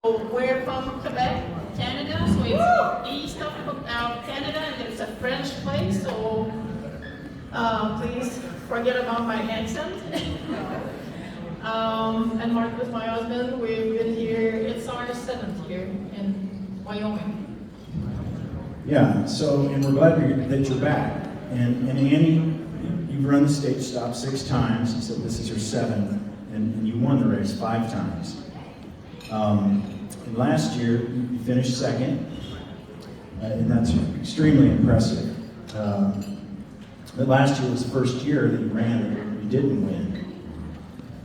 We're from Quebec, Canada, so it's east of Canada, and it's a French place, so please forget about my accent. And Mark was my husband. We've been here, it's our 7th year in Wyoming. Yeah, and we're glad that you're back. And Annie, you've run the stage stop 6 times, so this is your 7th, and you won the race 5 times. And last year, you finished 2nd, and that's extremely impressive. But last year was the first year that you ran and you didn't win.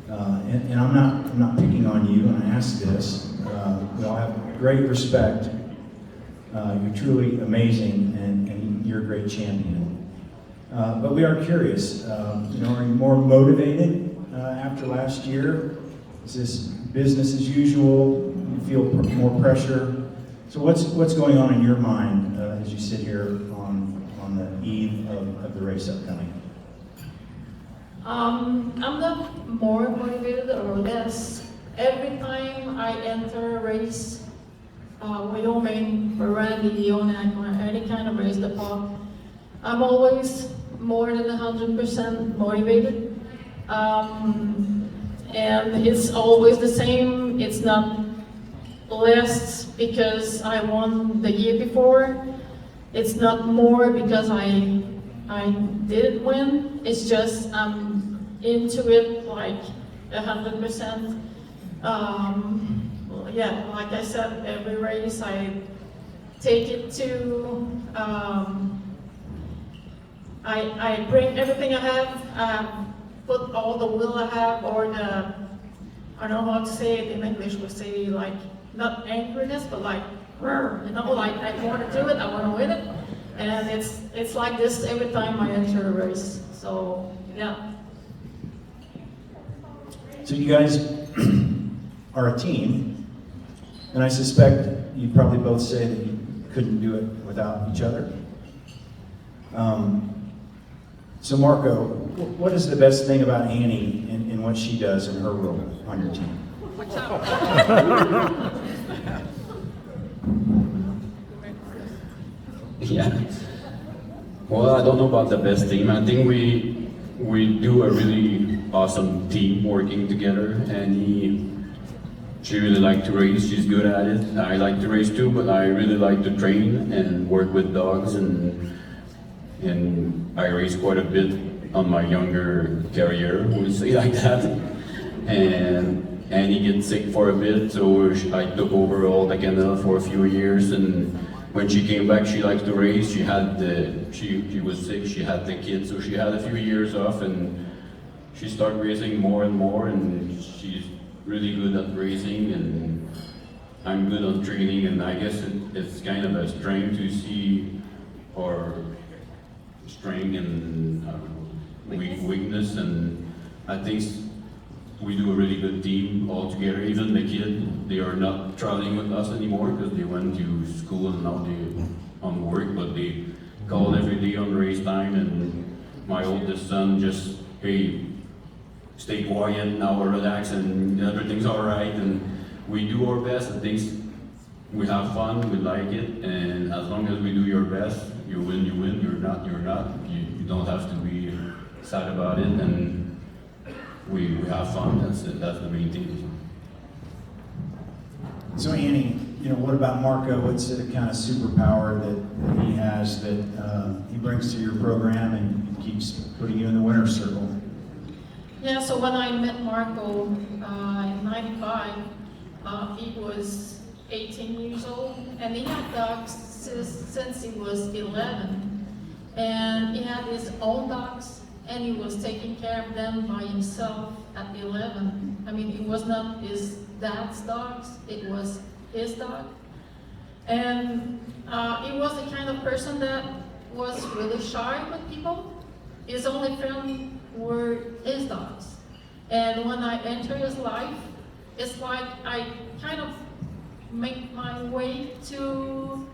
And I'm not picking on you, and I ask this. We all have great respect. You're truly amazing, and you're a great champion. But we are curious. Are you more motivated after last year? Is this business as usual? You feel more pressure? So what's going on in your mind as you sit here on the eve of the race upcoming? I'm not more motivated or less. Every time I enter a race, Wyoming, Randy, Leona, any kind of race, the pop, I'm always more than 100% motivated. And it's always the same. It's not less because I won the year before. It's not more because I didn't win. It's just I'm into it like 100%. Yeah, like I said, every race I take it to. I bring everything I have. Put all the will I have, or I don't know how to say it in English, we say like, not angriness, but like, like I want to do it, I want to win it. And it's like this every time I enter a race, so yeah. So you guys are a team, and I suspect you'd probably both say that you couldn't do it without each other. So Marco, what is the best thing about Annie and what she does in her role on your team? What's up? Yeah. Well, I don't know about the best team. I think we do a really awesome team working together. Annie, she really likes to race. She's good at it. I like to race too, but I really like to train and work with dogs, and I race quite a bit on my younger career, we'll say like that. And Annie gets sick for a bit, so I took over all the kennel for a few years. And when she came back, she liked to race. She was sick. She had the kids, so she had a few years off, and she started racing more and more. And she's really good at racing, and I'm good on training. And I guess it's kind of a strength to see our strength and weakness, and I think we do a really good team all together. Even the kids, they are not traveling with us anymore because they went to school and now they're on work, but they call every day on race time, and my oldest son just, hey, stay quiet now, relax, and everything's all right, and we do our best. I think we have fun, we like it, and as long as we do your best, you win, you're not. You don't have to be sad about it, and we have fun. That's the main thing. So Annie, what about Marco? What's the kind of superpower that he has that he brings to your program and keeps putting you in the winner's circle? Yeah, so when I met Marco in '95, he was 18 years old, and he had dogs since he was 11. And he had his own dogs, and he was taking care of them by himself at 11. I mean, it was not his dad's dogs, it was his dog. And he was the kind of person that was really shy with people. His only friend were his dogs. And when I enter his life, it's like I kind of make my way to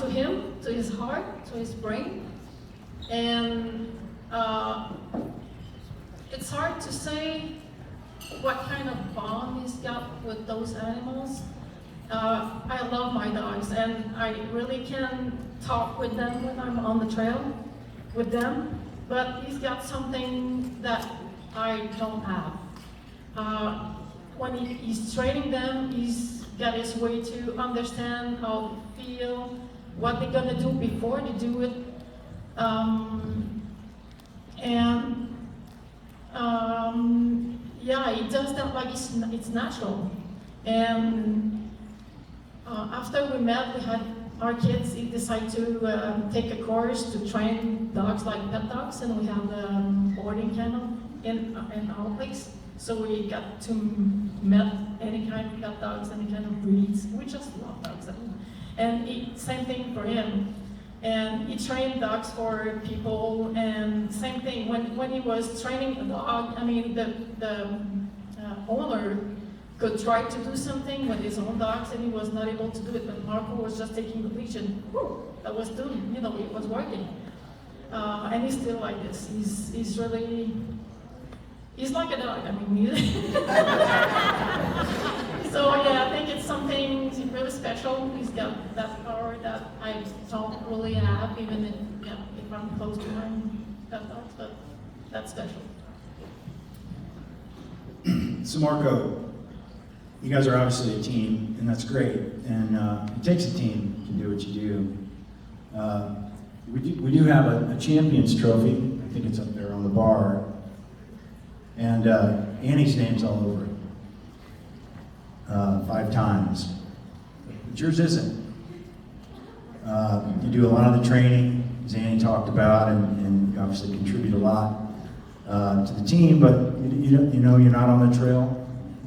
him, to his heart, to his brain. And it's hard to say what kind of bond he's got with those animals. I love my dogs, and I really can talk with them when I'm on the trail with them, but he's got something that I don't have. When he's training them, he's got his way to understand how they feel, what they're gonna do before they do it. Yeah, he does that like it's natural. And after we met, we had our kids decide to take a course to train dogs like pet dogs, and we have a boarding kennel in our place. So we got to meet any kind of pet dogs, any kind of breeds. We just love dogs. And same thing for him. And he trained dogs for people, and same thing, when he was training a dog, I mean, the owner could try to do something with his own dogs, and he was not able to do it, but Marco was just taking the leash, and that was doing, it was working. And he's still like this. He's really, he's like a dog, I mean, so yeah, I think it's something really special. He's got that power that I don't really have, even if I'm close to my pet dogs, but that's special. So Marco, you guys are obviously a team, and that's great. And it takes a team to do what you do. We do have a Champions Trophy. I think it's up there on the bar. And Annie's name's all over it. 5 times. But yours isn't. You do a lot of the training, as Anny talked about, and you obviously contribute a lot to the team, but you're not on the trail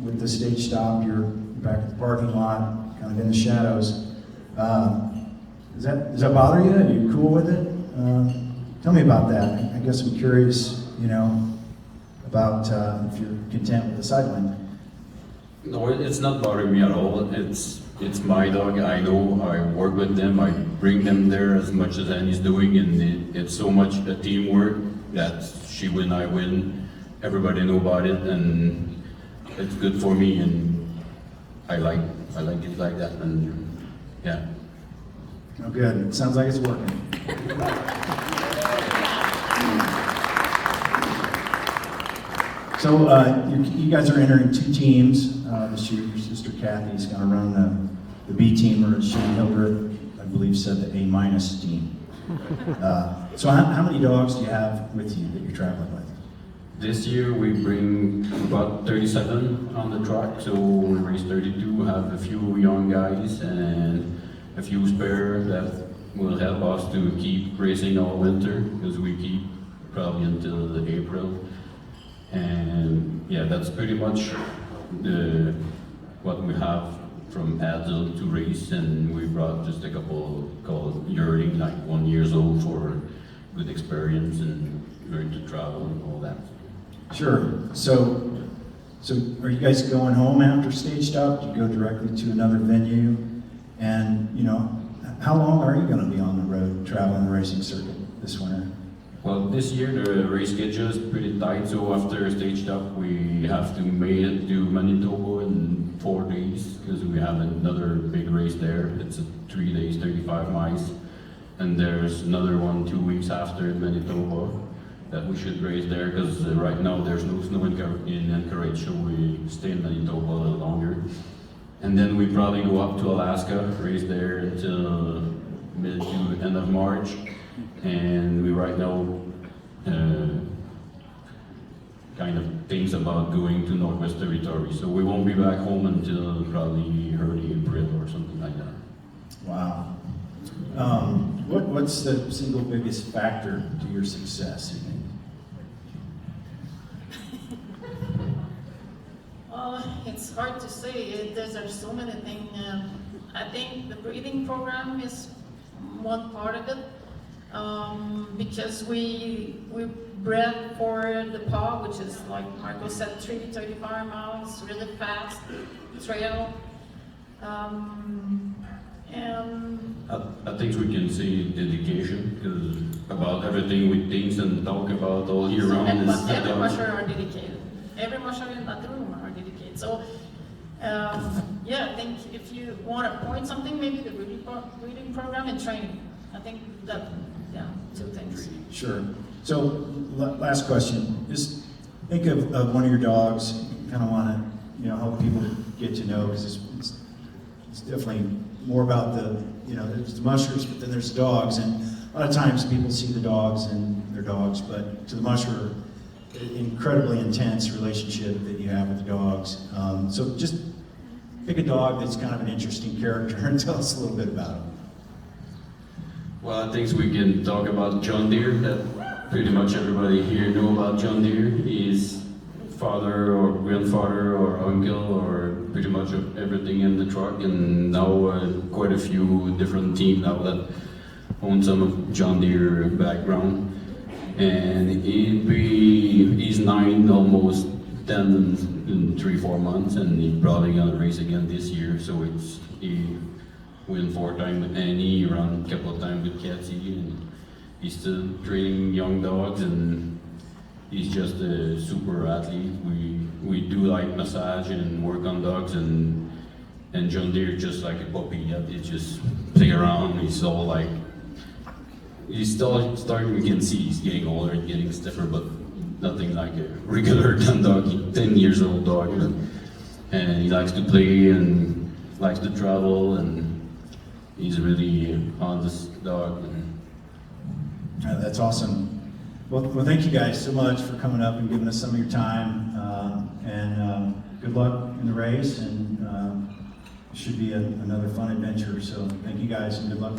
with the stage stop. You're back at the parking lot, kind of in the shadows. Does that bother you? Are you cool with it? Tell me about that. I guess I'm curious, about if you're content with the sideline. No, it's not bothering me at all. It's my dog. I know. I work with them. I bring them there as much as Annie's doing, and it's so much a teamwork that she win, I win. Everybody know about it, and it's good for me, and I like it like that, and yeah. Oh, good. It sounds like it's working. So you guys are entering 2 teams this year. Your sister Kathy is going to run the B team, or as Shane Hildreth, I believe, said the A- team. So how many dogs do you have with you that you're traveling with? This year we bring about 37 on the track, so we race 32. We have a few young guys and a few spare that will help us to keep racing all winter, because we keep probably until April. And yeah, that's pretty much what we have from adult to race, and we brought just a couple called yearling, like 1 year old, for good experience and learn to travel and all that. Sure. So are you guys going home after stage stop? Do you go directly to another venue? And how long are you going to be on the road traveling the racing circuit this winter? Well, this year the race schedule is pretty tight, so after stage stop we have to make it to Manitoba in 4 days, because we have another big race there. It's 3 days, 35 miles, and there's another one 2 weeks after in Manitoba that we should race there, because right now there's no snow in Anchorage, so we stay in Manitoba a little longer. And then we probably go up to Alaska, race there until mid to end of March. And we right now kind of thinks about going to Northwest Territory. So we won't be back home until probably early April or something like that. Wow. What's the single biggest factor to your success, you think? It's hard to say. There's so many things. I think the breeding program is one part of it, because we bred for the paw, which is, like Marco said, 35 miles, really fast trail. And I think we can say dedication, because about everything we think and talk about all year round is every musher are dedicated. Every musher is not doing much. it. So, yeah, I think if you want to point something, maybe the reading program and training. I think that, yeah, two things. Sure. So, last question. Just think of one of your dogs. You kind of want to, help people get to know, because it's definitely more about there's the mushers, but then there's the dogs, and a lot of times people see the dogs and their dogs, but to the musher, incredibly intense relationship that you have with the dogs. So just pick a dog that's kind of an interesting character and tell us a little bit about him. Well, I think we can talk about John Deere. That pretty much everybody here know about John Deere. He's father or grandfather or uncle or pretty much everything in the truck, and now quite a few different teams now that own some of John Deere background. And he's 9, almost 10 in 3-4 months, and he's probably gonna race again this year. So he win 4 times with Anny, he ran a couple of times with Cassie, and he's still training young dogs, and he's just a super athlete. We do like massage and work on dogs, and John Deere just like a puppy. He just play around. He's all like, he's still starting. You can see he's getting older and getting stiffer, but nothing like a regular 10 years old dog. And he likes to play and likes to travel, and he's really honest dog. That's awesome. Well, thank you guys so much for coming up and giving us some of your time. And good luck in the race, and it should be another fun adventure. So thank you guys and good luck.